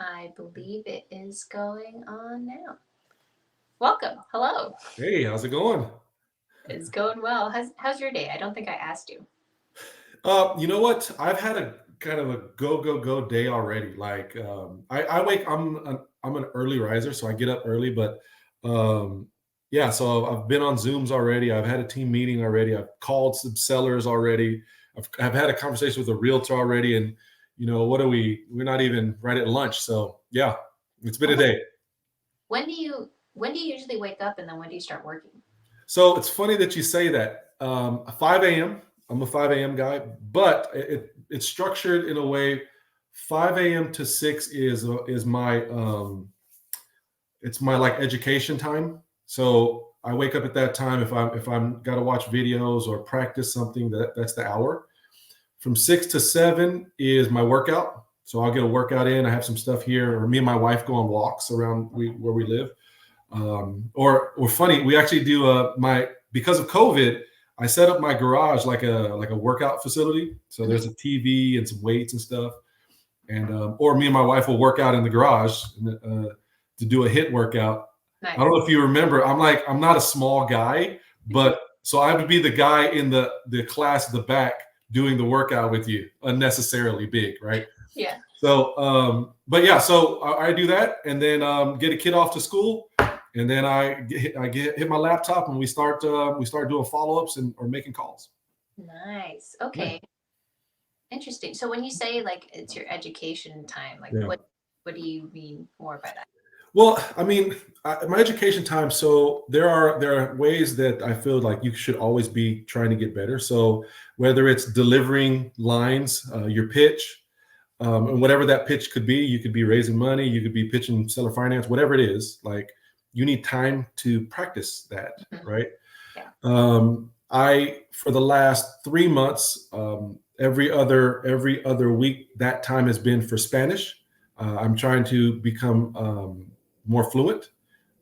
I believe it is going on now. Welcome. Hello. Hey, how's it going? It's going well. How's your day? I don't think I asked you. You know what? I've had a kind of a go day already. I wake. I'm an early riser, so I get up early. But um, yeah, so I've been on Zooms already. I've had a team meeting already. I've called some sellers already. I've had a conversation with a realtor already, and what are we? We're not even right at lunch. So yeah, it's been a Okay. day. When do you usually wake up and then when do you start working? So it's funny that you say that. 5 a.m. I'm a 5 a.m. guy, but it's structured in a way. 5 a.m. to 6 is my it's my like education time. So I wake up at that time if I'm got to watch videos or practice something. That's the hour. From 6 to 7 is my workout. So I'll get a workout in. I have some stuff here, or me and my wife go on walks around where we live. Or funny, we actually do my because of COVID, I set up my garage like a workout facility. So Mhm. there's a TV and some weights and stuff, and or me and my wife will work out in the garage to do a hit workout. I don't Nice. know if you remember. I'm not a small guy, but so I would be the guy in the class at the back doing the workout with you, unnecessarily big, right? Yeah. So, but yeah, so I do that, and then get a kid off to school, and then I get hit my laptop, and we start doing follow ups and or making calls. Nice. Yeah, Okay. Interesting. So when you say like it's your education time, like yeah. what do you mean more by that? Well, I mean, my education time. So there are ways that I feel like you should always be trying to get better. So whether it's delivering lines, your pitch, and whatever that pitch could be, you could be raising money, you could be pitching seller finance, whatever it is. Like you need time to practice that, Mhm. right? Yeah. I for the last 3 months, every other week, that time has been for Spanish. I'm trying to become more fluent.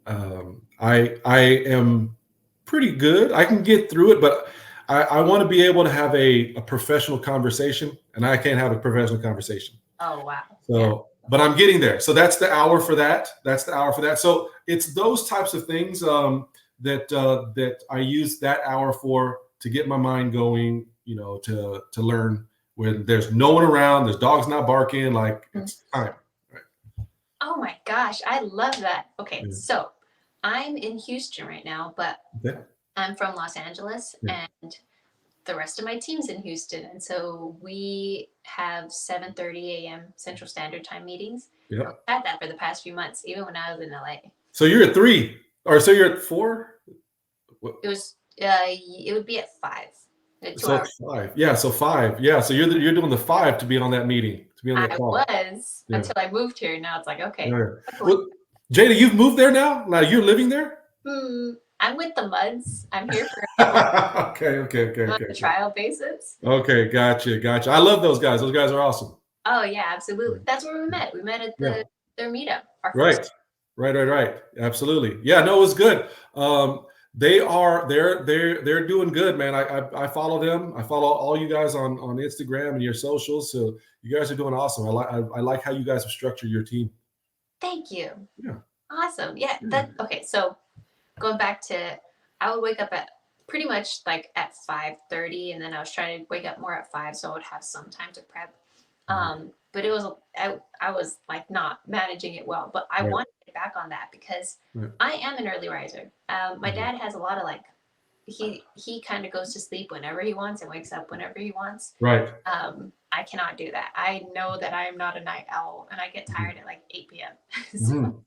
I am pretty good. I can get through it, but I want to be able to have a professional conversation, and I can't have a professional conversation. Oh wow. Yeah. So, but I'm getting there. So that's the hour for that. That's the hour for that. So it's those types of things that I use that hour for to get my mind going. To learn when there's no one around, there's dogs not barking. Like Mhm. it's time. Right. Oh my gosh, I love that. Okay, Yeah. so I'm in Houston right now, but Okay. I'm from Los Angeles Yeah. and the rest of my team's in Houston. And so we have 7:30 a.m. Central Standard Time meetings. And Yep. we've had that for the past few months, even when I was in LA. So you're at 3, or so you're at 4. What- It would be at 5, two So hours. it's 5. Yeah. So 5. Yeah. So you're doing the 5 to be on that meeting, to be on that I call. was Yeah. until I moved here. Now it's like, okay, Yeah. quickly. Well, Jada, you've moved there now. Now you're living there. I'm with the Muds. I'm here for Okay. Okay. Okay. on Okay. a Okay. trial basis. Okay. Gotcha. Gotcha. I love those guys. Those guys are awesome. Oh yeah, absolutely. That's where we met. We met at Yeah. their meetup. Our first. Right. Right. Right. Right. Absolutely. Yeah. No, it was good. They're doing good, man. I follow them. I follow all you guys on Instagram and your socials. So you guys are doing awesome. I like how you guys have structured your team. Thank you. Yeah. Awesome. Yeah. Yeah. That okay. So going back to, I would wake up at pretty much like at 5:30, and then I was trying to wake up more at 5, so I would have some time to prep. Mhm. But it was I was like not managing it well, but I Right. want to get back on that because Right. I am an early riser. My Mhm. dad has a lot of like he kind of goes to sleep whenever he wants and wakes up whenever he wants. Right. I cannot do that. I know that I am not a night owl, and I get Mhm. tired at like 8 p.m. So Mhm.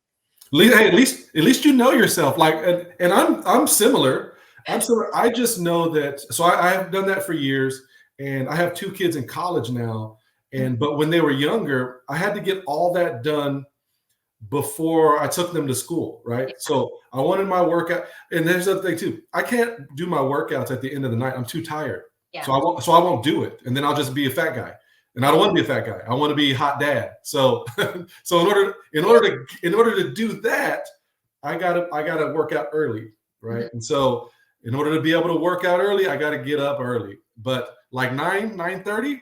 Hey, at least you know yourself. Like, and I'm similar. I'm similar. I just know that. So I have done that for years, and I have 2 kids in college now. And but when they were younger, I had to get all that done before I took them to school, right? yeah, So I wanted my workout. And there's the other thing too. I can't do my workouts at the end of the night. I'm too tired. yeah, So I won't do it. And then I'll just be a fat guy. And I don't want to be a fat guy. I want to be hot dad. So so in order to do that, I gotta work out early, mhm, right? And so in order to be able to work out early, I gotta get up early. But like 9:30,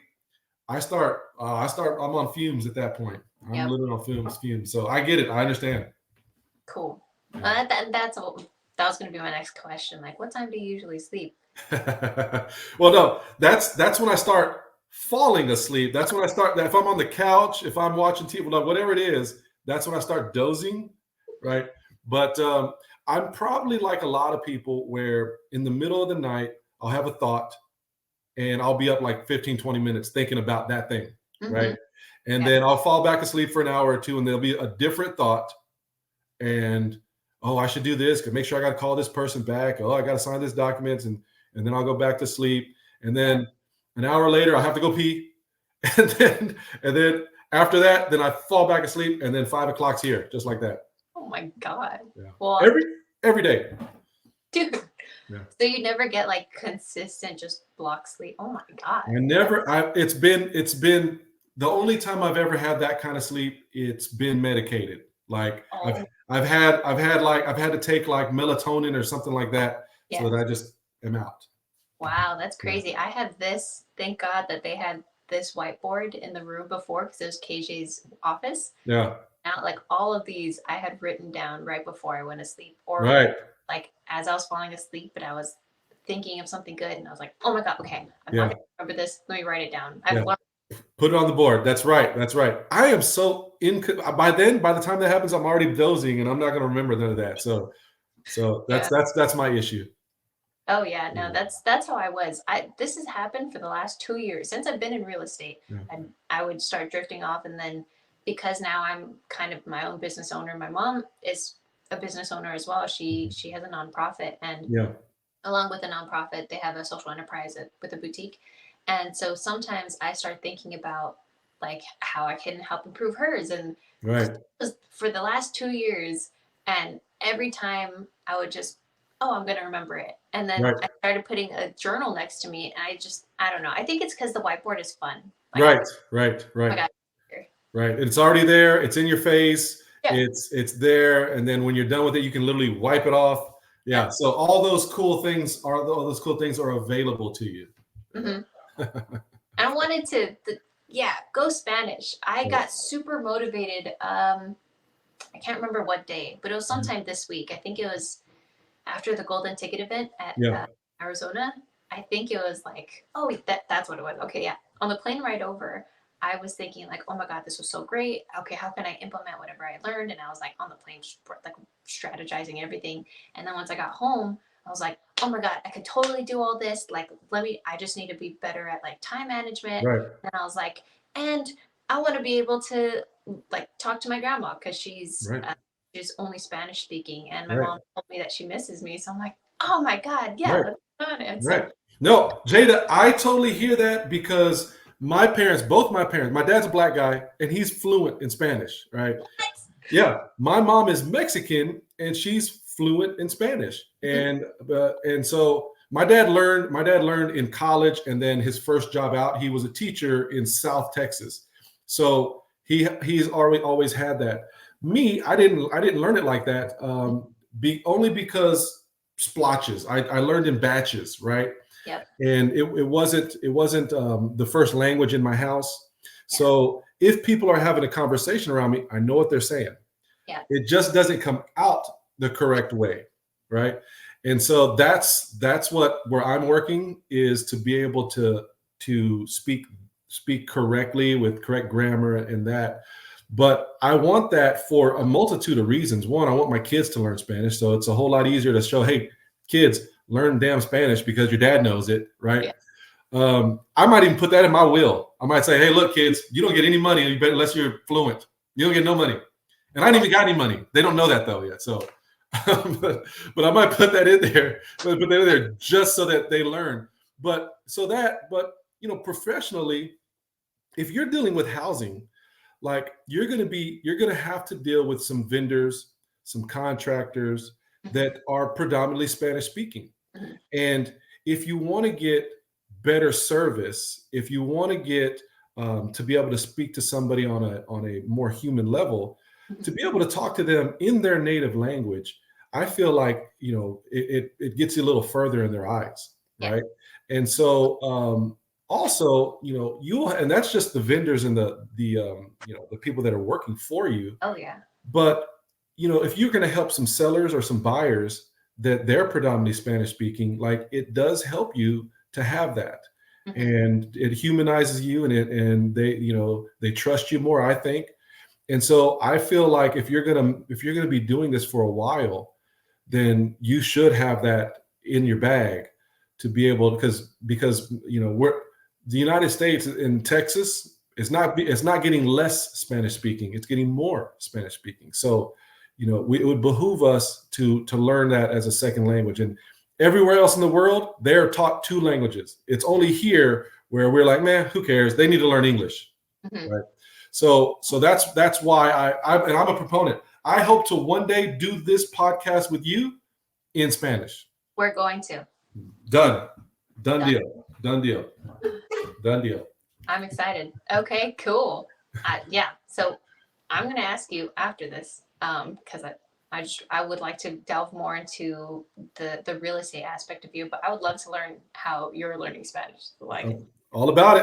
I'm on fumes at that point. I'm Yep. living on fumes. So I get it. I understand. Cool. Yeah. That's all. That was going to be my next question. Like, what time do you usually sleep? Well, no, that's when I start falling asleep. That's when I start. If I'm on the couch, if I'm watching TV, whatever it is, that's when I start dozing, right? But I'm probably like a lot of people, where in the middle of the night I'll have a thought, and I'll be up like 15, 20 minutes thinking about that thing, Mm-hmm. right? And Yeah. then I'll fall back asleep for an hour or two, and there'll be a different thought, and oh, I should do this. Make sure I got to call this person back. Oh, I got to sign this document, and then I'll go back to sleep. And then an hour later, I'll have to go pee, and then after that, then I fall back asleep, and then 5 o'clock's here, just like that. Oh my God. Yeah. Well, Every day. dude. Yeah. So you never get like consistent just block sleep. Oh my God. It's been the only time I've ever had that kind of sleep. It's been medicated. Like I've had to take like melatonin or something like that, so that I just am out. Wow, that's crazy. I had this. Thank God that they had this whiteboard in the room before, because it was KJ's office. Yeah. Now, like all of these, I had written down right before I went to sleep, or Right. like as I was falling asleep, but I was thinking of something good, and I was like, "Oh my God, okay, I'm Yeah. not gonna remember this. Let me write it down." Yeah. Put it on the board. That's right. That's right. I am so by the time that happens, I'm already dozing, and I'm not going to remember none of that. So that's my issue. Oh yeah, no, that's how I was. This has happened for the last 2 years since I've been in real estate. Yeah. And I would start drifting off, and then because now I'm kind of my own business owner, my mom is a business owner as well. She has a nonprofit, and Yeah. along with a nonprofit, they have a social enterprise with a boutique. And so sometimes I start thinking about like how I can help improve hers. And Right. for the last 2 years, and every time I would just, oh, I'm going to remember it. And then Right. I started putting a journal next to me, and I don't know. I think it's because the whiteboard is fun. Right. Oh my God. Right. It's already there. It's in your face. Yeah. It's there. And then when you're done with it, you can literally wipe it off. Yeah. So all those cool things are available to you. Mm-hmm. I wanted to, go Spanish. I got super motivated. I can't remember what day, but it was sometime this week. I think it was after the Golden Ticket event at Arizona. I think it was like, oh, that's what it was. Okay, yeah. On the plane ride over, I was thinking like, oh my God, this was so great. Okay, how can I implement whatever I learned? And I was like on the plane, like strategizing everything. And then once I got home, I was like, oh my God, I could totally do all this. Like, I just need to be better at like time management. Right. And I was like, and I want to be able to like talk to my grandma, because she's only Spanish speaking. And my mom told me that she misses me. So I'm like, oh my God, yeah, let's go on it. Right. No, Jada, I totally hear that, because both my parents, my dad's a black guy and he's fluent in Spanish, right? Yeah. My mom is Mexican and she's fluent in Spanish. And so my dad learned in college, and then his first job out, he was a teacher in South Texas. So he's always had that. Me, I didn't learn it like that. Only because splotches. I learned in batches, right? Yep. And it wasn't the first language in my house. So if people are having a conversation around me, I know what they're saying. Yeah. It just doesn't come out the correct way, right? And so that's where I'm working, is to be able to speak correctly with correct grammar and that. But I want that for a multitude of reasons. One, I want my kids to learn Spanish, so it's a whole lot easier to show, hey, kids, learn damn Spanish because your dad knows it, right? Yeah. I might even put that in my will. I might say, hey, look, kids, you don't get any money unless you're fluent. You don't get no money. And I didn't even got any money. They don't know that though yet. So, but I might put that in there, put that in there just so that they learn. But professionally, if you're dealing with housing, like you're going to have to deal with some vendors, some contractors that are predominantly Spanish speaking. And if you want to get better service, if you want to get to be able to speak to somebody on a more human level, to be able to talk to them in their native language, I feel like, it gets you a little further in their eyes, right? And so also, and that's just the vendors and the people that are working for you. Oh yeah. But if you're going to help some sellers or some buyers that they're predominantly Spanish speaking, like, it does help you to have that. Mm-hmm. And it humanizes you, and they trust you more, I think. And so I feel like if you're gonna be doing this for a while, then you should have that in your bag to be able, because we're the United States and Texas is not getting less Spanish speaking, it's getting more Spanish speaking. So it would behoove us to learn that as a second language. And everywhere else in the world, they're taught 2 languages. It's only here where we're like, man, who cares? They need to learn English, Mm-hmm. right? So that's why and I'm a proponent. I hope to one day do this podcast with you in Spanish. We're going to. Done deal. Done deal. I'm excited. Okay, cool. Yeah. So I'm going to ask you after this, because I would like to delve more into the real estate aspect of you, but I would love to learn how you're learning Spanish. Like, all about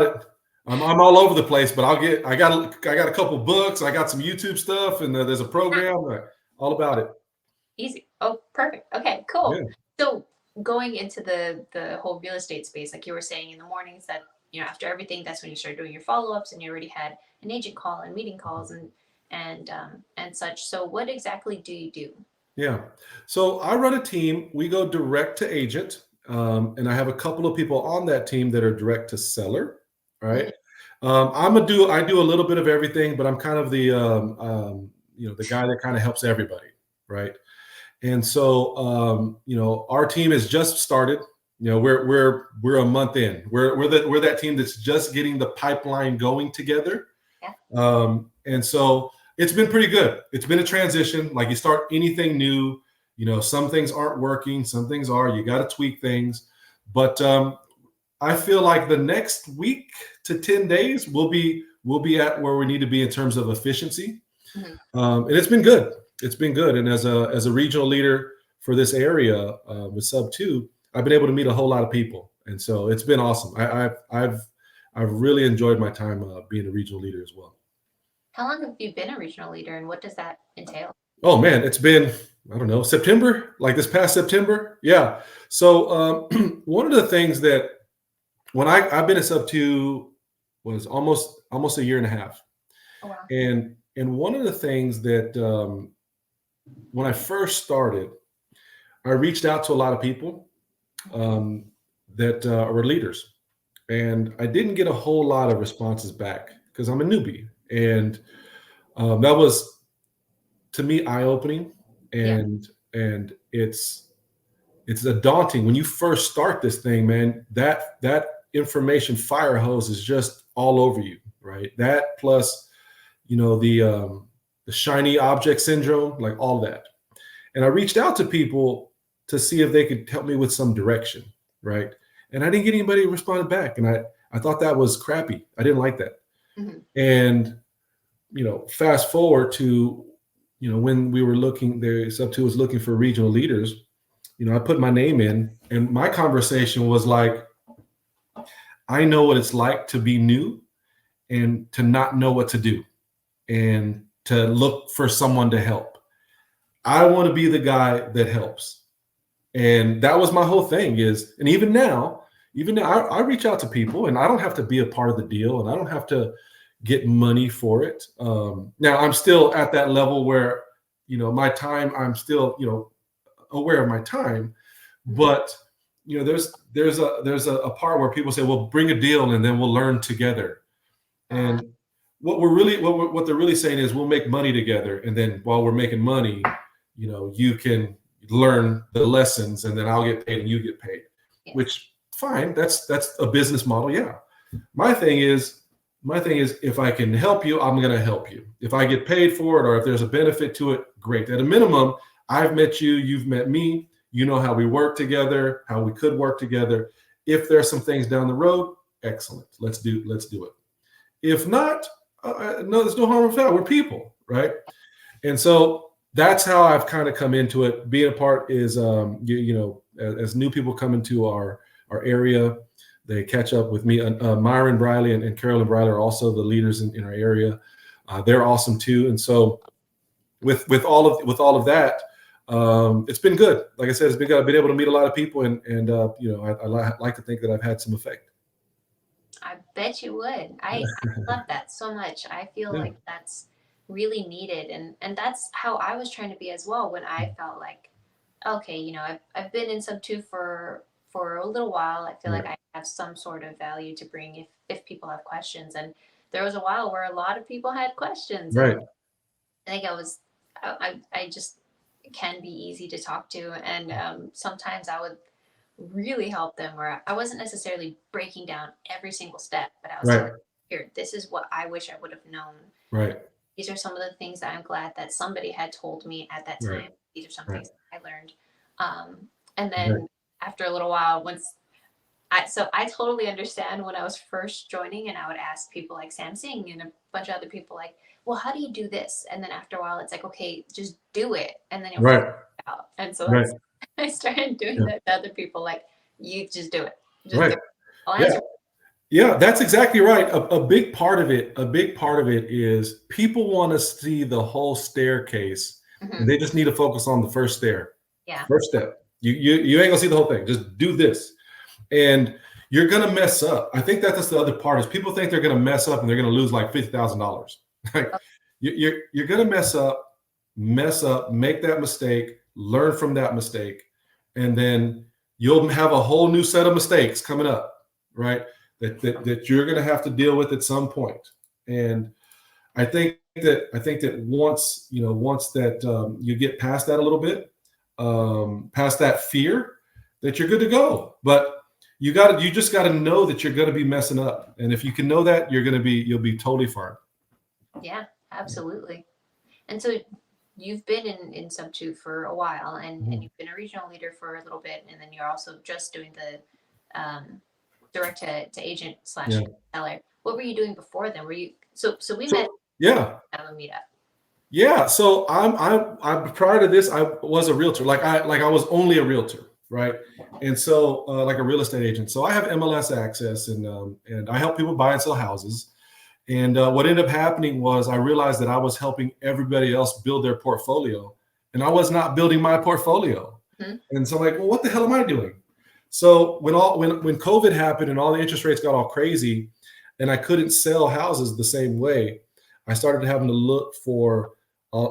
it. I'm all over the place, but I got a couple books, I got some YouTube stuff, and there's a program. All about it. Easy. Oh, perfect. Okay, cool. Yeah. So going into the whole real estate space, like you were saying in the mornings, that after everything, that's when you start doing your follow-ups, and you already had an agent call and meeting calls and such. So what exactly do you do? Yeah. So I run a team. We go direct to agent, and I have a couple of people on that team that are direct to seller. Right. Mm-hmm. I do a little bit of everything, but I'm kind of the the guy that kind of helps everybody. Right. And so our team has just started. We're a month in. We're that team that's just getting the pipeline going together. Yeah. And so it's been pretty good. It's been a transition. Like, you start anything new, some things aren't working, some things are. You got to tweak things. But I feel like the next week to 10 days we'll be at where we need to be in terms of efficiency. Mm-hmm. And it's been good. It's been good. And as a regional leader for this area with Sub 2, I've been able to meet a whole lot of people, and so it's been awesome. I've really enjoyed my time being a regional leader as well. How long have you been a regional leader, and what does that entail? Oh man, it's been, I don't know, September, like this past September. Yeah. So one of the things that when I've been a Sub 2 was almost a year and a half. Oh, wow. And one of the things that when I first started, I reached out to a lot of people that were leaders, and I didn't get a whole lot of responses back because I'm a newbie, and that was, to me, eye-opening, and it's a daunting when you first start this thing, man. That information fire hose is just all over you, right? That plus the shiny object syndrome, like all that. And I reached out to people to see if they could help me with some direction, right? And I didn't get anybody who responded back, and I thought that was crappy. I didn't like that. Mm-hmm. And fast forward to when we were looking, the Sub 2 was looking for regional leaders. I put my name in, and my conversation was like, I know what it's like to be new and to not know what to do and to look for someone to help. I want to be the guy that helps. And that was my whole thing and even now, I reach out to people, and I don't have to be a part of the deal, and I don't have to get money for it. Now I'm still at that level where, my time, I'm still, aware of my time, but there's a part where people say, well, bring a deal and then we'll learn together. And what they're really saying is, we'll make money together, and then while we're making money, you can learn the lessons, and then I'll get paid and you get paid. Yes. Which, fine, that's a business model. Yeah. My thing is, if I can help you, I'm going to help you. If I get paid for it, or if there's a benefit to it, great. At a minimum, I've met you, you've met me. You know how we work together, how we could work together. If there's some things down the road, excellent. Let's do it. If not, no, there's no harm in foul. We're people, right? And so that's how I've kind of come into it. Being a part is, as new people come into our area, They catch up with me. Myron Briley and Carolyn Briley are also the leaders in our area. They're awesome too. And so with all of that, it's been good. Like I said, it's been good. I've been able to meet a lot of people, and I like to think that I've had some effect. I bet you would. I love that so much. I feel Yeah. like that's really needed, and that's how I was trying to be as well when I felt like, okay, I've been in sub two for a little while. I feel like Right. I have some sort of value to bring if people have questions. And there was a while where a lot of people had questions, and Right. I think I just can be easy to talk to, and sometimes I would really help them where I wasn't necessarily breaking down every single step, but I was Right. telling them, here, this is what I wish I would have known. Right. These are some of the things that I'm glad that somebody had told me at that Right. time. These are some Right. things that I learned. And Right. then after a little while, so I totally understand when I was first joining and I would ask people like Sam Singh and a bunch of other people like, well, how do you do this? And then after a while, it's like, okay, just do it. And then you'll figure Right. it out. And so Right. I started doing Yeah. that to other people. Like, you just do it. Just do Right. it. I'll Yeah. answer. Yeah, that's exactly right. A big part of it, is people want to see the whole staircase, Mhm. and they just need to focus on the first stair, Yeah. first step. You ain't gonna see the whole thing. Just do this, and you're gonna mess up. I think that's the other part is people think they're gonna mess up and they're gonna lose like $50,000. Like you're gonna mess up, make that mistake, learn from that mistake, and then you'll have a whole new set of mistakes coming up, right? That you're going to have to deal with at some point. And I think that once that you get past that a little bit, past that fear, that you're good to go. But you just got to know that you're going to be messing up, and if you can know that, you'll be totally fine. Yeah, absolutely. And so you've been in sub two for a while, and you've been a regional leader for a little bit, and then you're also just doing the direct to agent slash Yeah. seller. What were you doing before then? Were you so we So, met yeah. at a meetup? Yeah, so I'm prior to this, I was a realtor. Like I was only a realtor, right? And so like a real estate agent. So I have MLS access, and I help people buy and sell houses. And what ended up happening was I realized that I was helping everybody else build their portfolio, and I was not building my portfolio. Mm-hmm. And so I'm like, well, what the hell am I doing? So when COVID happened and all the interest rates got all crazy, and I couldn't sell houses the same way, I started having to look for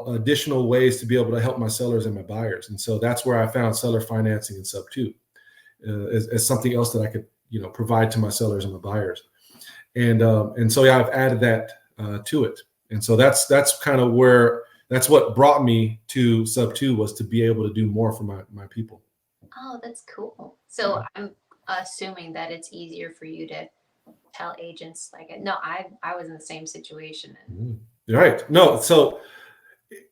additional ways to be able to help my sellers and my buyers. And so that's where I found seller financing in sub two as something else that I could provide to my sellers and my buyers. And so yeah, I've added that to it. And so that's kind of that's what brought me to sub two, was to be able to do more for my people. Oh, that's cool. So I'm assuming that it's easier for you to tell agents like, no, I was in the same situation. Right. No, so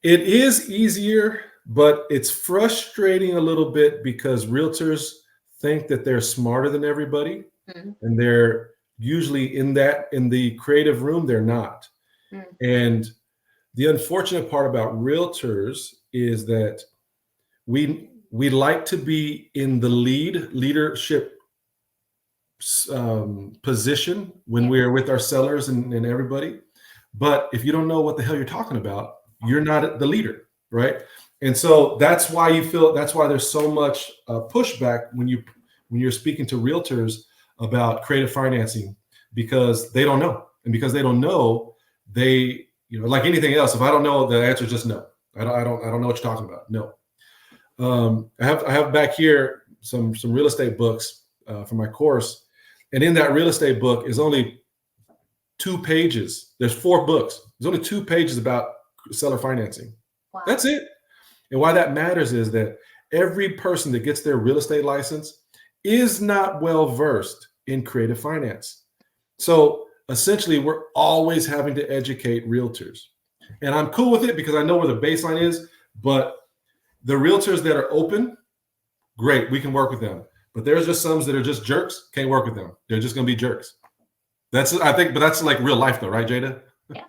it is easier, but it's frustrating a little bit because realtors think that they're smarter than everybody, and they're usually in the creative room, they're not. And the unfortunate part about realtors is that we like to be in the leadership position when we're with our sellers and everybody. But if you don't know what the hell you're talking about, you're not the leader, right? And so that's why there's so much pushback when you're speaking to realtors about creative financing, because they don't know. And because they don't know, they, like anything else, if I don't know, the answer is just no. I don't know what you're talking about. No. I have back here some real estate books for my course, and in that real estate book is only 2 pages. There's 4 books. There's only 2 pages about seller financing. Wow. That's it. And why that matters is that every person that gets their real estate license is not well versed in creative finance. So essentially, we're always having to educate realtors. And I'm cool with it because I know where the baseline is, but the realtors that are open, great, we can work with them. But there's just some that are just jerks, can't work with them. They're just going to be jerks. But that's like real life though, right, Jada? Yeah.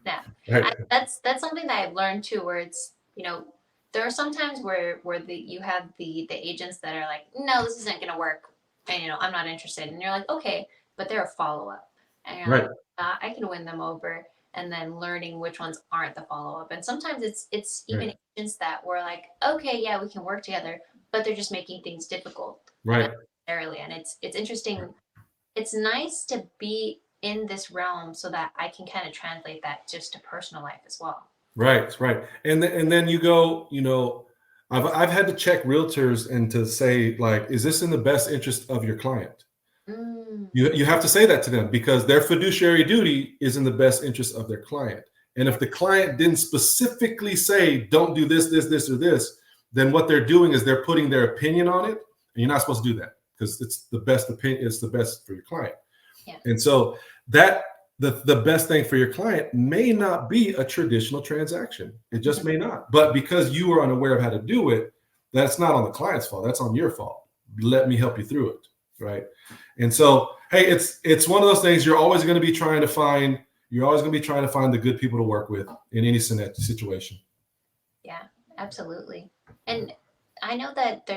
Yeah. Right. That's something that I've learned too, where it's, there are some times where you have the agents that are like, no, this isn't going to work. and I'm not interested, and you're like, okay, but they're a follow-up, and you're Right. like, I can win them over, and then learning which ones aren't the follow-up. And sometimes it's even Right. agents that we're like, okay, yeah, we can work together, but they're just making things difficult Right. unnecessarily. And it's interesting. It's nice to be in this realm so that I can kind of translate that just to personal life as well. Right. Right. And then you go, I've had to check realtors and to say, like, is this in the best interest of your client? Mm, You have to say that to them because their fiduciary duty is in the best interest of their client. And if the client didn't specifically say, don't do this, this, or this, then what they're doing is they're putting their opinion on it. And you're not supposed to do that because it's the best opinion, it's the best for your client. yeah. And so that the best thing for your client may not be a traditional transaction. It just may not. But because you are unaware of how to do it, that's not on the client's fault. That's on your fault. Let me help you through it. Right. And so, hey, it's one of those things you're always going to be trying to find. You're always going to be trying to find the good people to work with in any situation. Yeah, absolutely. And I know that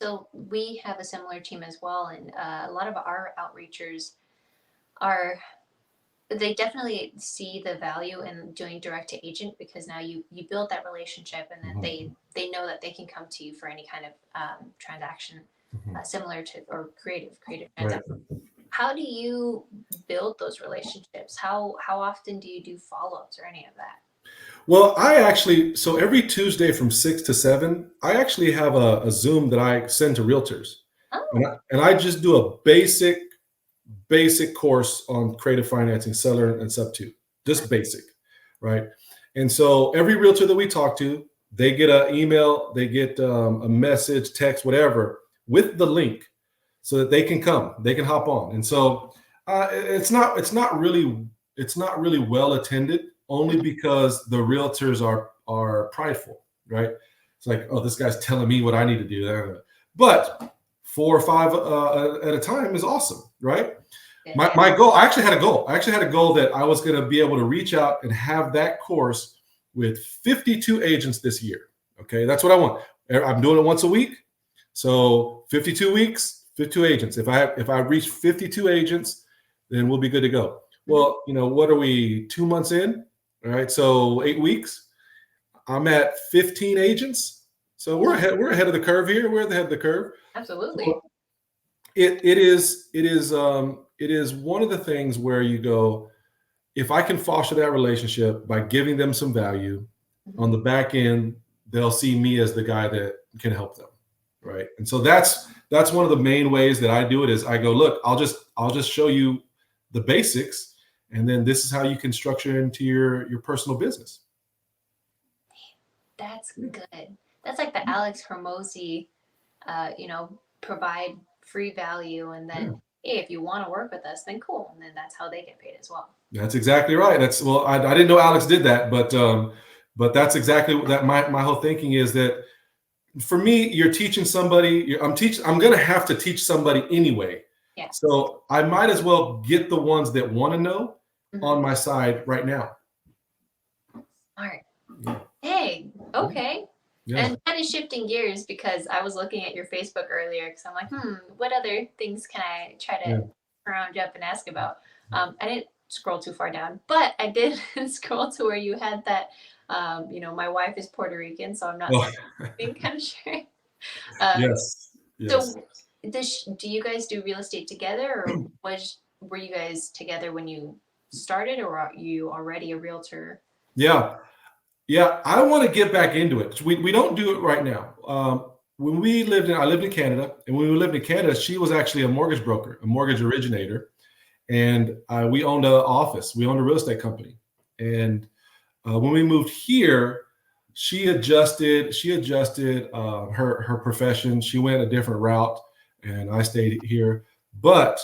so we have a similar team as well, and a lot of our outreachers they definitely see the value in doing direct to agent, because now you build that relationship, and then they know that they can come to you for any kind of transaction similar to, or creative transaction. Right. How do you build those relationships? How often do you do follow-ups or any of that? Well, so every Tuesday from 6 to 7, I actually have a Zoom that I send to realtors. Oh, And I just do a basic course on creative financing, seller and sub two, just basic, right? And so every realtor that we talk to, they get an email, they get a message, text, whatever, with the link, so that they can hop on. And so it's not really well attended, only because the realtors are prideful, right? It's like, oh, this guy's telling me what I need to do. But 4 or 5 at a time is awesome, right? My goal, I actually had a goal that I was going to be able to reach out and have that course with 52 agents this year. Okay, that's what I want. I'm doing it once a week, so 52 weeks, 52 agents. If I reach 52 agents, then we'll be good to go. Well, what are we, 2 months in? All right, so 8 weeks. I'm at 15 agents, so we're ahead of the curve here. We're ahead of the curve. absolutely. So it is one of the things where you go, if I can foster that relationship by giving them some value on the back end, they'll see me as the guy that can help them, right? And so that's one of the main ways that I do it. Is I go, look, I'll just show you the basics, and then this is how you can structure into your personal business. That's good. That's like the Alex Hormozy, provide free value, and then hey, if you want to work with us, then cool, and then that's how they get paid as well. That's exactly right. I didn't know Alex did that, but that's exactly what that my whole thinking is, that for me, you're teaching somebody. I'm going to have to teach somebody anyway. Yeah. So I might as well get the ones that want to know on my side right now. Smart. Yeah. Hey, okay. Yeah. And kind of shifting gears, because I was looking at your Facebook earlier, because I'm like, what other things can I try to round up and ask about? I didn't scroll too far down, but I did scroll to where you had that, my wife is Puerto Rican, so I'm not being kind of sure. Yes. So do you guys do real estate together, or were you guys together when you started, or are you already a realtor? Yeah, I want to get back into it. We don't do it right now. When I lived in Canada, and when we lived in Canada, she was actually a mortgage broker, a mortgage originator, and we owned an office. We owned a real estate company. And when we moved here, she adjusted her profession. She went a different route, and I stayed here. But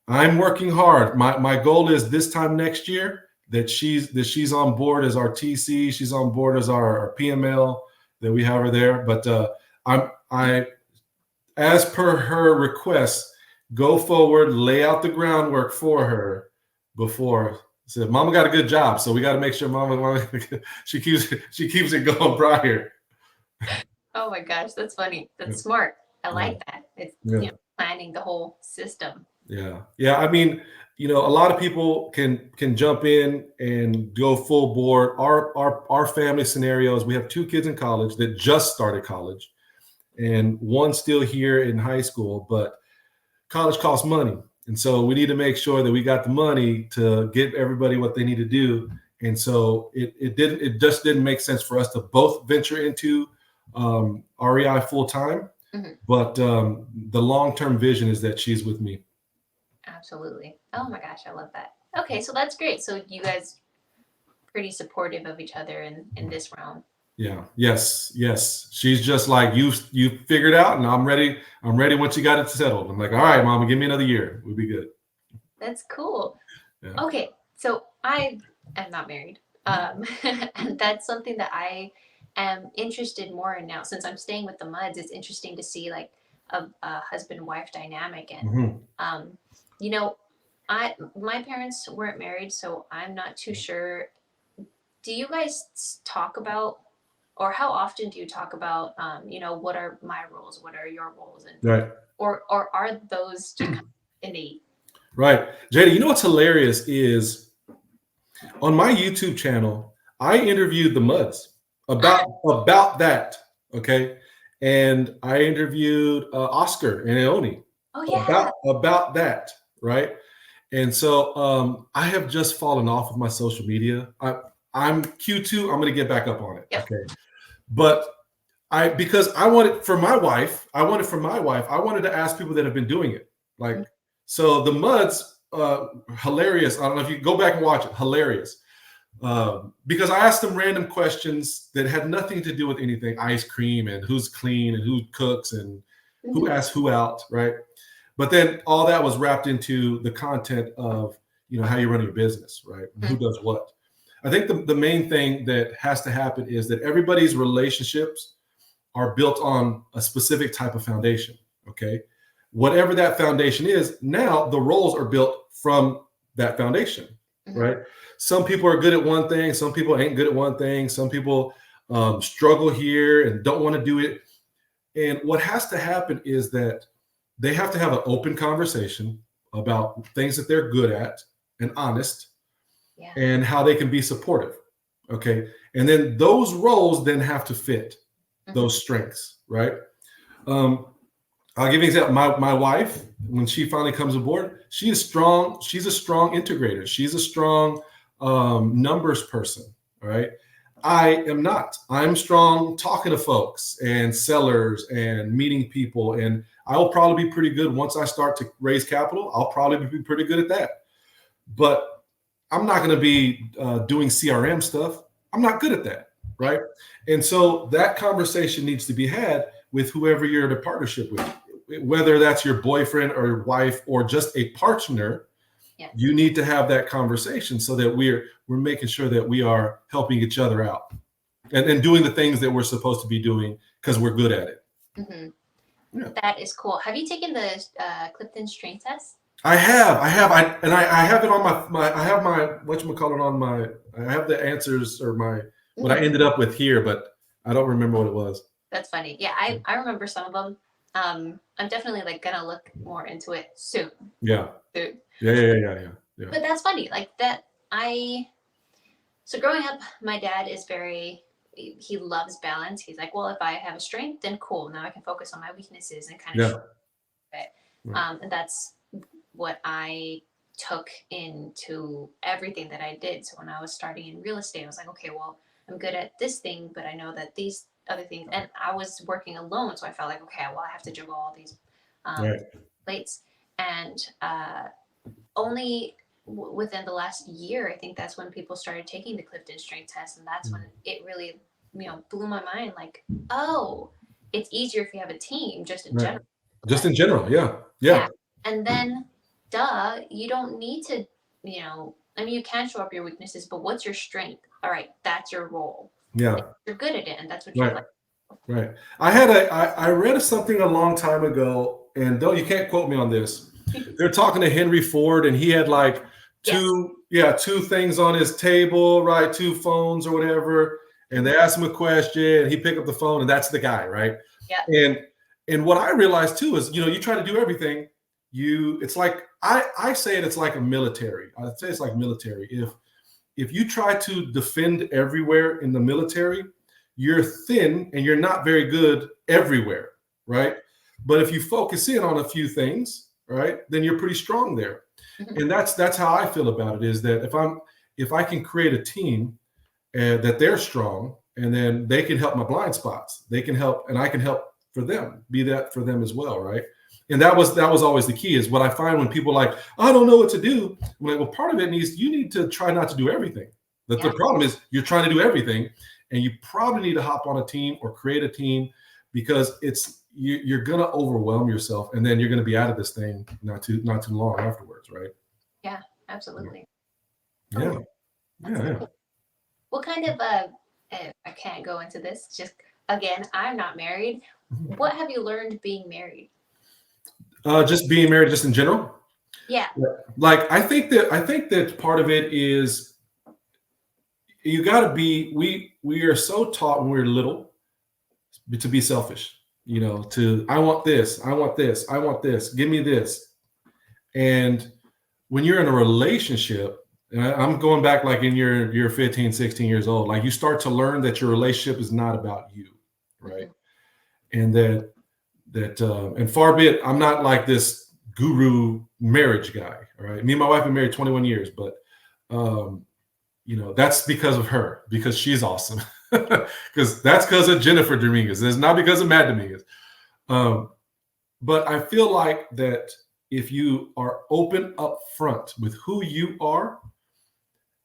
I'm working hard. My goal is this time next year that she's on board as our TC. She's on board as our PML, that we have her there. But I, as per her request, go forward, lay out the groundwork for her before. Said, Mama got a good job, so we got to make sure Mama she keeps it going prior. Oh my gosh, that's funny. That's smart. I like that. It's planning the whole system. Yeah. Yeah. I mean, a lot of people can jump in and go full board. Our family scenarios, we have 2 kids in college that just started college, and one still here in high school, but college costs money. And so we need to make sure that we got the money to give everybody what they need to do. And so it just didn't make sense for us to both venture into REI full time. Mm-hmm. But the long-term vision is that she's with me. Absolutely. Oh my gosh, I love that. Okay, so that's great. So you guys pretty supportive of each other in this realm. Yeah. Yes. She's just like, you figured out, and I'm ready once you got it settled. I'm like, all right, Mama, give me another year. We'll be good. That's cool. Yeah. Okay, so I am not married. And that's something that I am interested more in now. Since I'm staying with the Muds, it's interesting to see like a husband-wife dynamic. And my parents weren't married, so I'm not too sure. Do you guys talk about, or how often do you talk about, what are my roles, what are your roles, and Right. or are those just kind of innate? Right. Jada, what's hilarious is on my YouTube channel, I interviewed the Muds about that. Okay. And I interviewed Oscar and Eoni about that. Right. And so I have just fallen off of my social media. I'm Q2. I'm going to get back up on it. Yep. Okay. But because I wanted for my wife, I wanted to ask people that have been doing it. Like, so the Muds, hilarious. I don't know if you go back and watch it. Hilarious. Because I asked them random questions that had nothing to do with anything, ice cream and who's clean and who cooks and who asks who out. Right. But then all that was wrapped into the content of, how you run your business. Right. And who does what. I think the main thing that has to happen is that everybody's relationships are built on a specific type of foundation. Okay. Whatever that foundation is, now the roles are built from that foundation, right? Some people are good at one thing. Some people ain't good at one thing. Some people struggle here and don't want to do it. And what has to happen is that they have to have an open conversation about things that they're good at and honest. Yeah. And how they can be supportive. Okay. And then those roles then have to fit those strengths, right? I'll give you an example. My wife, when she finally comes aboard, she is strong. She's a strong integrator. She's a strong numbers person. All right. I am not. I'm strong talking to folks and sellers and meeting people. And I'll probably be pretty good once I start to raise capital. I'll probably be pretty good at that. But I'm not going to be doing CRM stuff. I'm not good at that, right? And so that conversation needs to be had with whoever you're in a partnership with, whether that's your boyfriend or your wife or just a partner. Yes. You need to have that conversation so that we're making sure that we are helping each other out and doing the things that we're supposed to be doing because we're good at it. Mm-hmm. Yeah. That is cool. Have you taken the Clifton Strength Test? I have. I have it on I have my whatchamacallit on my, I have the answers or what I ended up with here, but I don't remember what it was. That's funny. Yeah, I remember some of them. I'm definitely gonna look more into it soon. Yeah. Soon. Yeah. But that's funny. So growing up, my dad is he loves balance. He's like, well, if I have a strength, then cool. Now I can focus on my weaknesses and kind of it. And that's what I took into everything that I did. So when I was starting in real estate, I was like, okay, well, I'm good at this thing, but I know that these other things, and I was working alone. So I felt like, okay, well, I have to juggle all these plates. And only within the last year, I think that's when people started taking the Clifton Strength Test. And that's when it really, blew my mind. Like, oh, it's easier if you have a team just in general. Just in general. Yeah. And then you don't need to, you can show up your weaknesses, but what's your strength? All right, that's your role. Yeah. You're good at it, and that's what you're like. Right. I read something a long time ago, and you can't quote me on this. They're talking to Henry Ford, and he had two things on his table, right? 2 phones or whatever. And they asked him a question, and he picked up the phone, and that's the guy, right? Yeah. And what I realized too is, you try to do everything. It's like I say it's like a military. I'd say it's like military. If you try to defend everywhere in the military, you're thin and you're not very good everywhere, right? But if you focus in on a few things, right, then you're pretty strong there. Mhm. And that's how I feel about it, is that if I can create a team that they're strong, and then they can help my blind spots, they can help, and I can help for them, be that for them as well, right? And that was always the key. Is what I find when people are like, I don't know what to do. I'm like, well, part of it you need to try not to do everything. The Yeah. problem is you're trying to do everything, and you probably need to hop on a team or create a team, because you're gonna overwhelm yourself, and then you're gonna be out of this thing not too long afterwards, right? Yeah, absolutely. Yeah, That's yeah, cool. What kind of I can't go into this. Just again, I'm not married. yeah. What have you learned being married? Just being married, just in general. Yeah. Yeah. Like I think that part of it is you got to be. We are so taught when we're little to be selfish. To I want this, I want this, I want this, give me this. And when you're in a relationship, and I'm going back like in you're 15, 16 years old, like you start to learn that your relationship is not about you, right? And and far be it, I'm not like this guru marriage guy. All right. Me and my wife have been married 21 years, but that's because of her, because she's awesome. Because of Jennifer Dominguez. It's not because of Matt Dominguez. But I feel like that if you are open up front with who you are,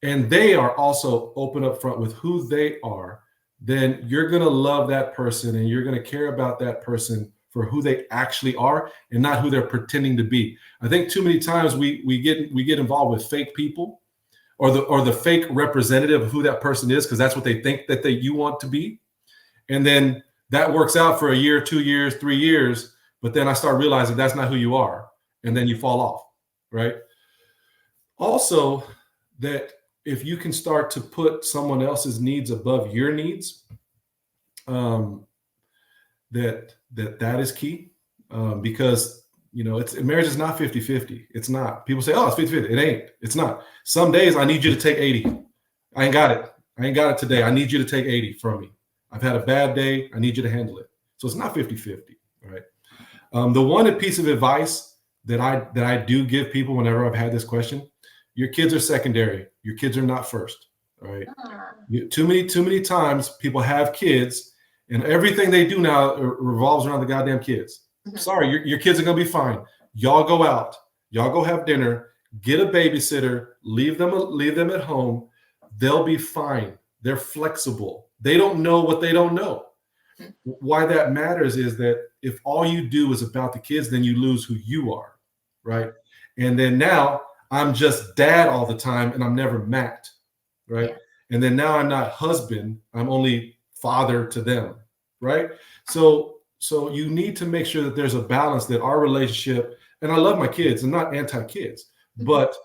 and they are also open up front with who they are, then you're going to love that person, and you're going to care about that person for who they actually are, and not who they're pretending to be. I think too many times we get involved with fake people, or the fake representative of who that person is, because that's what they think that you want to be. And then that works out for a year, 2 years, 3 years, but then I start realizing that's not who you are, and then you fall off, right? Also, that if you can start to put someone else's needs above your needs, that is key, because marriage is not 50-50. It's not. People say, oh, it's 50-50. It ain't. It's not. Some days I need you to take 80. I ain't got it today. I need you to take 80 from me. I've had a bad day. I need you to handle it. So it's not 50-50, right? The one piece of advice that I do give people whenever I've had this question: your kids are secondary. Your kids are not first. All right. Too many times people have kids, and everything they do now revolves around the goddamn kids. Mm-hmm. Sorry, your kids are gonna be fine. Y'all go out. Y'all go have dinner. Get a babysitter. Leave them at home. They'll be fine. They're flexible. They don't know what they don't know. Mm-hmm. Why that matters is that if all you do is about the kids, then you lose who you are, right? And then now I'm just dad all the time, and I'm never Matt, right? Yeah. And then now I'm not husband. I'm only father to them, right? So you need to make sure that there's a balance, that our relationship, and I love my kids, I'm not anti-kids, mm-hmm. but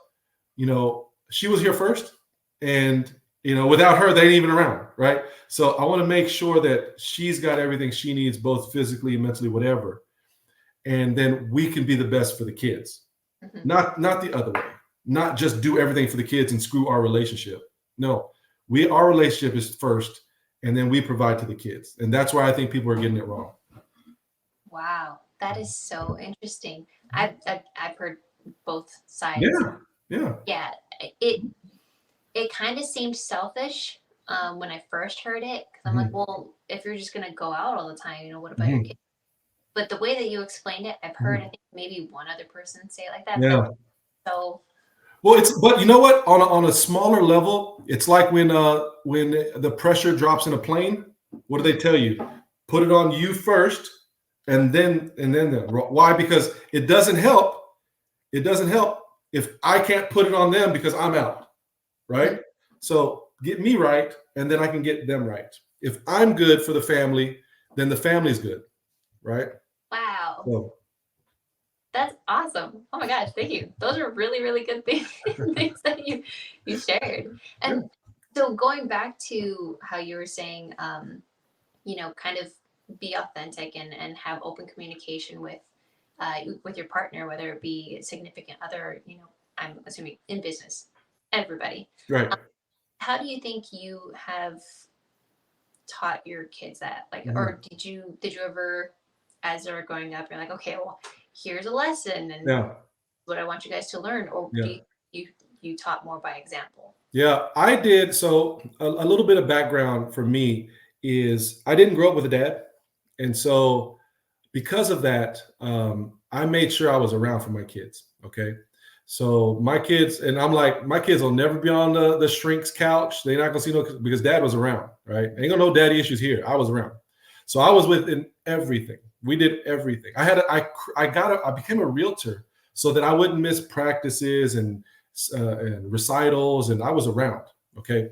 she was here first, and without her, they ain't even around, right? So I want to make sure that she's got everything she needs, both physically, mentally, whatever, and then we can be the best for the kids, mm-hmm. not the other way, not just do everything for the kids and screw our relationship. No, our relationship is first, and then we provide to the kids, and that's why I think people are getting it wrong. Wow, that is so interesting. I've heard both sides. Yeah. It kind of seemed selfish when I first heard it, because I'm like, well, if you're just gonna go out all the time, what about your kids? But the way that you explained it, I've heard I think maybe one other person say it like that. Yeah. So. Well, but you know what? On a smaller level, it's like when the pressure drops in a plane. What do they tell you? Put it on you first, and then why? Because it doesn't help. It doesn't help if I can't put it on them because I'm out, right? Mm-hmm. So get me right, and then I can get them right. If I'm good for the family, then the family's good, right? Wow. So. That's awesome. Oh my gosh, thank you. Those are really, really good things that you shared. And so going back to how you were saying, kind of be authentic and have open communication with your partner, whether it be a significant other, I'm assuming in business, everybody. Right. How do you think you have taught your kids that? Like, Mhm. or did you ever, as they were growing up, you're like, okay, well, here's a lesson and Yeah. what I want you guys to learn, or Yeah. do you taught more by example? Yeah, I did. So a little bit of background for me is I didn't grow up with a dad. And so because of that, I made sure I was around for my kids. Okay. So my kids, and I'm like, my kids will never be on the shrink's couch. They're not gonna see no, because dad was around, right? Ain't gonna no daddy issues here. I was around. So I was within everything. We did everything. I became a realtor so that I wouldn't miss practices and recitals, and I was around. Okay.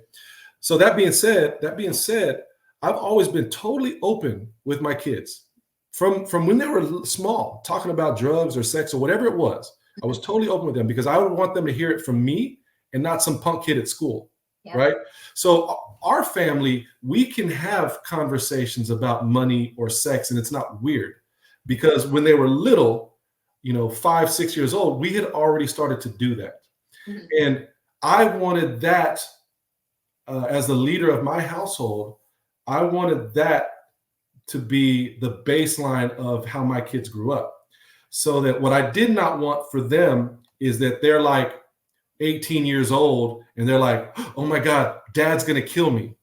So that being said, I've always been totally open with my kids from when they were small, talking about drugs or sex or whatever it was. I was totally open with them because I would want them to hear it from me and not some punk kid at school. Yeah. Right. So our family, we can have conversations about money or sex, and it's not weird because when they were little, 5, 6 years old, we had already started to do that. Mhm. And I wanted that as the leader of my household. I wanted that to be the baseline of how my kids grew up. So that what I did not want for them is that they're like 18 years old and they're like, oh my God, dad's going to kill me.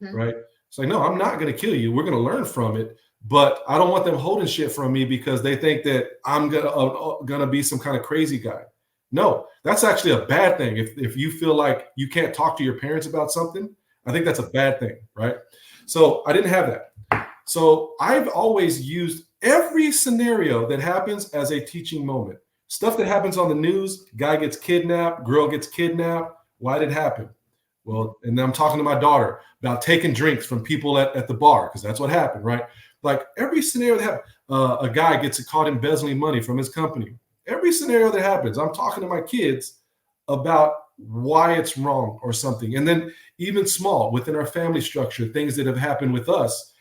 Mhm. Right. It's like, no, I'm not going to kill you. We're going to learn from it. But I don't want them holding shit from me because they think that I'm gonna be some kind of crazy guy. No, that's actually a bad thing. If you feel like you can't talk to your parents about something, I think that's a bad thing, right? So I didn't have that. So I've always used every scenario that happens as a teaching moment. Stuff that happens on the news, guy gets kidnapped, girl gets kidnapped. Why did it happen? Well, and then I'm talking to my daughter about taking drinks from people at the bar, because that's what happened, right? Like every scenario that happens, a guy gets caught embezzling money from his company. Every scenario that happens, I'm talking to my kids about why it's wrong or something. And then even small within our family structure, things that have happened with us,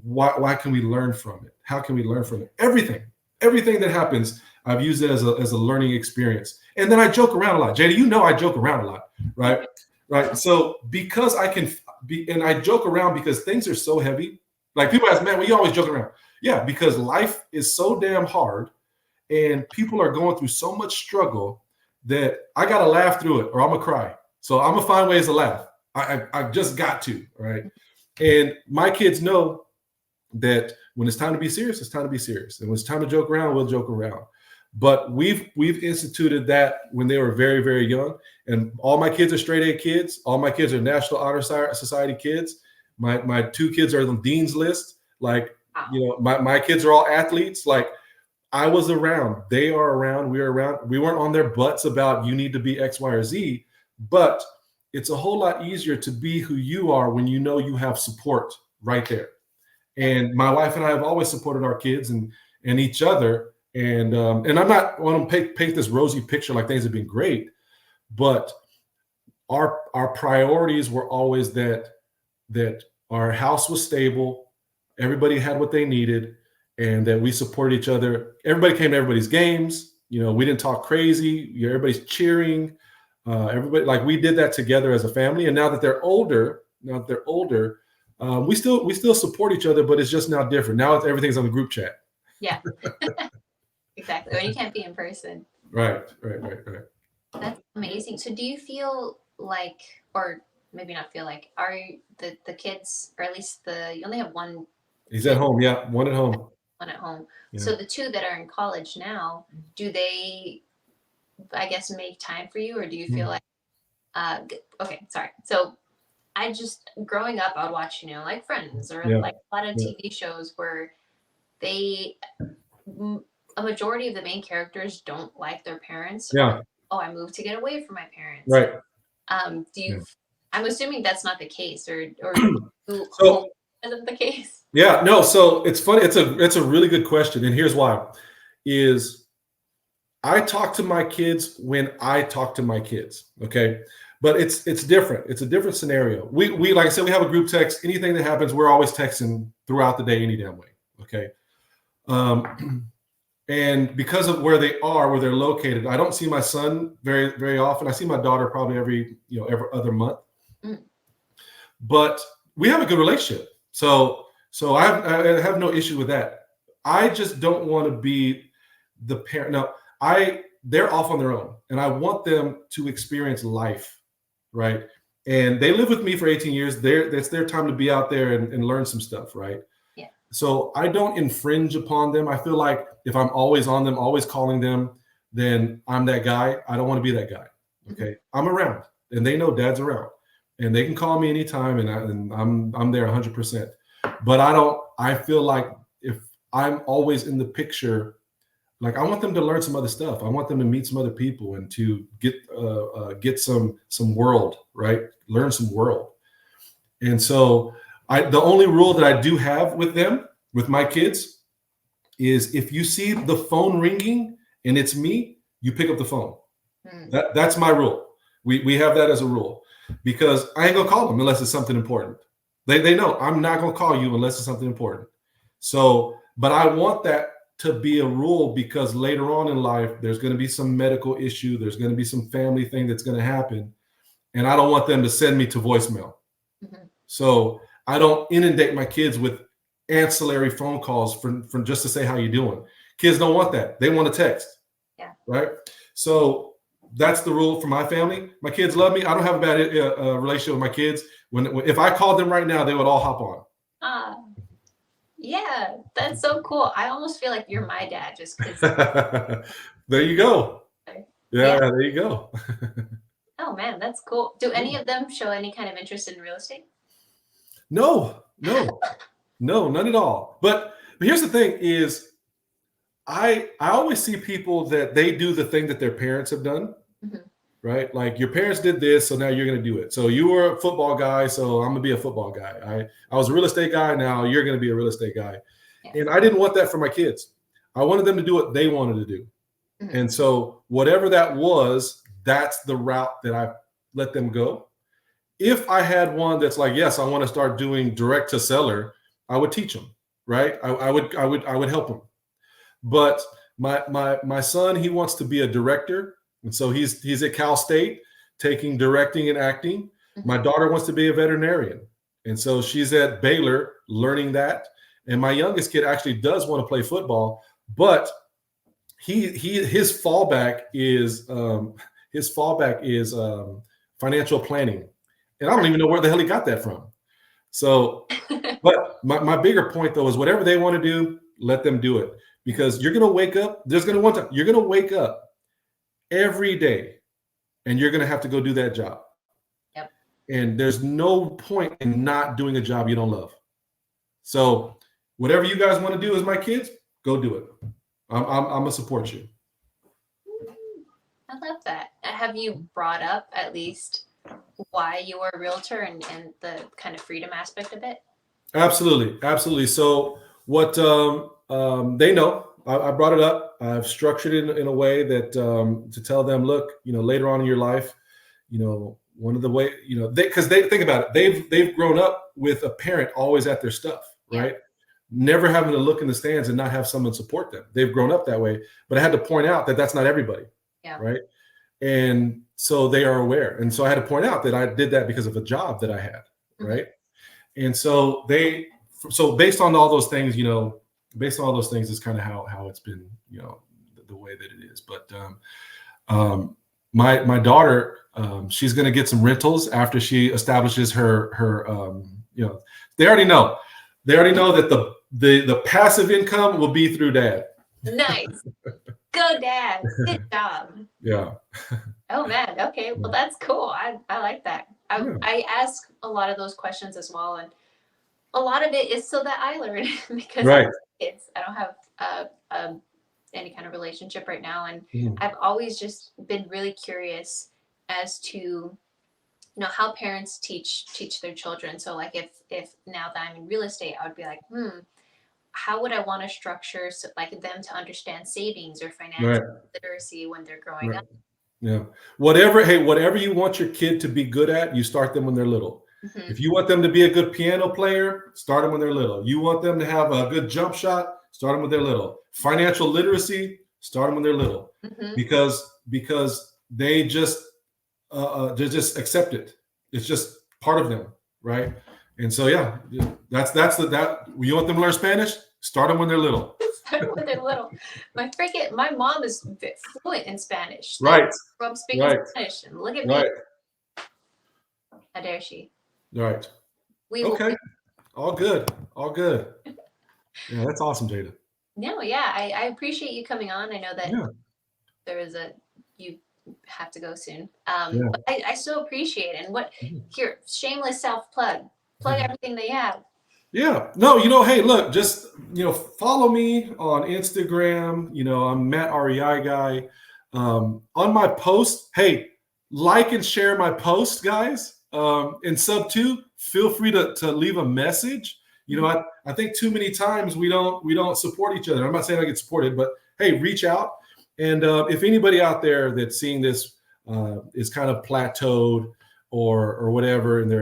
why can we learn from it? How can we learn from it? Everything that happens, I've used it as a learning experience. And then I joke around a lot. JD, I joke around a lot, right? Right. So because I can be, and I joke around because things are so heavy. Like people ask, man, well, you always joke around. Yeah, because life is so damn hard and people are going through so much struggle that I got to laugh through it or I'm going to cry. So I'm going to find ways to laugh. I just got to, right? And my kids know that when it's time to be serious, it's time to be serious. And when it's time to joke around, we'll joke around. But we've instituted that when they were very, very young. And all my kids are straight A kids. All my kids are National Honor Society kids. My 2 kids are on the dean's list. Like, my kids are all athletes. Like, I was around. They are around. We are around. We weren't on their butts about you need to be X, Y, or Z. But it's a whole lot easier to be who you are when you know you have support right there. And my wife and I have always supported our kids and each other. And I'm not want to paint this rosy picture like things have been great, but our priorities were always that our house was stable, everybody had what they needed, and that we supported each other. Everybody came to everybody's games. We didn't talk crazy. Everybody's cheering. Everybody, like, we did that together as a family. And now that they're older, we still support each other, but it's just now different. Now everything's on the group chat. Yeah. Exactly. When you can't be in person. Right. That's amazing. So do you feel like, or maybe not feel like, are the kids, or at least you only have one? He's at home. Yeah. One at home. One at home. Yeah. So the 2 that are in college now, do they, I guess, make time for you, or do you feel like, okay, sorry. So I just, growing up, I would watch, like Friends or like a lot of TV shows where a majority of the main characters don't like their parents. Yeah. Or, oh, I moved to get away from my parents. Right. Do you? Yeah. I'm assuming that's not the case, or so isn't the case? Yeah. No. So it's funny. It's a really good question, and here's why: is I talk to my kids when I talk to my kids. Okay. but it's different. It's a different scenario. We like I said, we have a group text. Anything that happens, we're always texting throughout the day, any damn way. Okay. And because of where they are, where they're located, I don't see my son very, very often. I see my daughter probably every other month. Mm. But we have a good relationship. So I have no issue with that. I just don't want to be the parent. No, they're off on their own, and I want them to experience life, right? And they live with me for 18 years. It's their time to be out there and learn some stuff, right? Yeah. So I don't infringe upon them. I feel like if I'm always on them, always calling them, then I'm that guy. I don't want to be that guy. Okay. Mm-hmm. I'm around, and they know Dad's around, and they can call me anytime, and I'm there 100%. But I feel like if I'm always in the picture, like I want them to learn some other stuff. I want them to meet some other people and to get some world, right? Learn some world. And so the only rule that I do have with them, with my kids, is if you see the phone ringing and it's me, you pick up the phone. That's my rule. We have that as a rule, because I ain't gonna call them unless it's something important. They know I'm not gonna call you unless it's something important. So, but I want that to be a rule, because later on in life, there's going to be some medical issue. There's going to be some family thing that's going to happen. And I don't want them to send me to voicemail. Mm-hmm. So I don't inundate my kids with ancillary phone calls from just to say, how you doing? Kids don't want that. They want to text. Yeah. Right. So that's the rule for my family. My kids love me. I don't have a bad relationship with my kids. If I called them right now, they would all hop on. Yeah, that's so cool. I almost feel like you're my dad just because. There you go. Yeah, there you go. Oh man, that's cool. Do any of them show any kind of interest in real estate? No, none at all. But here's the thing is, I always see people that they do the thing that their parents have done. Mm-hmm. Right? Like your parents did this, so now you're going to do it. So you were a football guy, so I'm going to be a football guy. I was a real estate guy, now you're going to be a real estate guy. Yeah. And I didn't want that for my kids. I wanted them to do what they wanted to do. Mm-hmm. And so whatever that was, that's the route that I let them go. If I had one that's like, yes, I want to start doing direct to seller, I would teach them, right? I would help them. But my son, he wants to be a director. And so he's at Cal State taking directing and acting. Mm-hmm. My daughter wants to be a veterinarian. And so she's at Baylor learning that. And my youngest kid actually does want to play football, but his fallback is financial planning. And I don't even know where the hell he got that from. So, but my bigger point though is whatever they want to do, let them do it. Because you're going to wake up, you're going to wake up every day, and you're going to have to go do that job. Yep. And there's no point in not doing a job you don't love. So whatever you guys want to do as my kids, go do it. I'm going to support you. I love that. Have you brought up at least why you were a realtor and the kind of freedom aspect of it? Absolutely. So what they know, I brought it up. I've structured it in a way that to tell them, look, later on in your life, one of the way, because they think about it, they've grown up with a parent always at their stuff, right? Yeah. Never having to look in the stands and not have someone support them. They've grown up that way, but I had to point out that that's not everybody, right? And so they are aware. And so I had to point out that I did that because of a job that I had, right? Mm-hmm. And so based on all those things, is kind of how it's been, the way that it is. But my daughter, she's going to get some rentals after she establishes her they already know that the passive income will be through Dad. Nice. Go Dad. Good job. Yeah. Oh man. Okay. Well, that's cool. I like that. I ask a lot of those questions as well, and a lot of it is so that I learn because I have kids. I don't have any kind of relationship right now, and I've always just been really curious as to how parents teach their children. So like if now that I'm in real estate, I would be like, how would I want to structure like them to understand savings or financial literacy when they're growing up? Yeah. Whatever you want your kid to be good at, you start them when they're little. Hmm. If you want them to be a good piano player, start them when they're little. You want them to have a good jump shot, start them when they're little. Financial literacy, start them when they're little, Hmm. because they just accept it. It's just part of them, right? And so yeah, that's that. You want them to learn Spanish? Start them when they're little. When they're little. My mom is fluent in Spanish. Like, Right, grew up speaking right, Spanish, and look at me. right, How dare she? right. We will. Okay, all good, all good. Yeah, that's awesome, Jada. No, yeah, I appreciate you coming on. I know that Yeah, there is you have to go soon. yeah. But I still appreciate it. And what Mhm. here, shameless self plug everything they have. Yeah. No, hey, look, just follow me on Instagram. I'm Matt REI guy. On my post, hey, like and share my post, guys. And sub two, feel free to leave a message. I think too many times we don't support each other. I'm not saying I get supported, but hey, reach out. And if anybody out there that's seeing this is kind of plateaued or whatever, and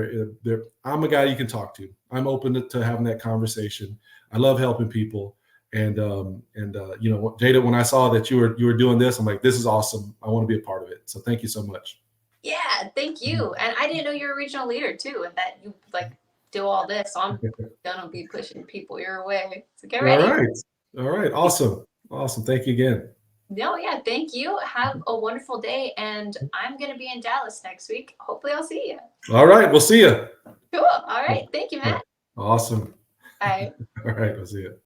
I'm a guy you can talk to. I'm open to having that conversation. I love helping people. And Jada, when I saw that you were doing this, I'm like, this is awesome. I want to be a part of it. So thank you so much. Yeah, thank you. And I didn't know you're a regional leader too, and that you like do all this. So I'm gonna be pushing people your way. So get All ready. right. All right. Awesome. Awesome. Thank you again. No, yeah, thank you. Have a wonderful day. And I'm gonna be in Dallas next week. Hopefully I'll see you. All right. We'll see you. Cool. All right. Thank you, Matt. Awesome. Bye. All right. We'll see you.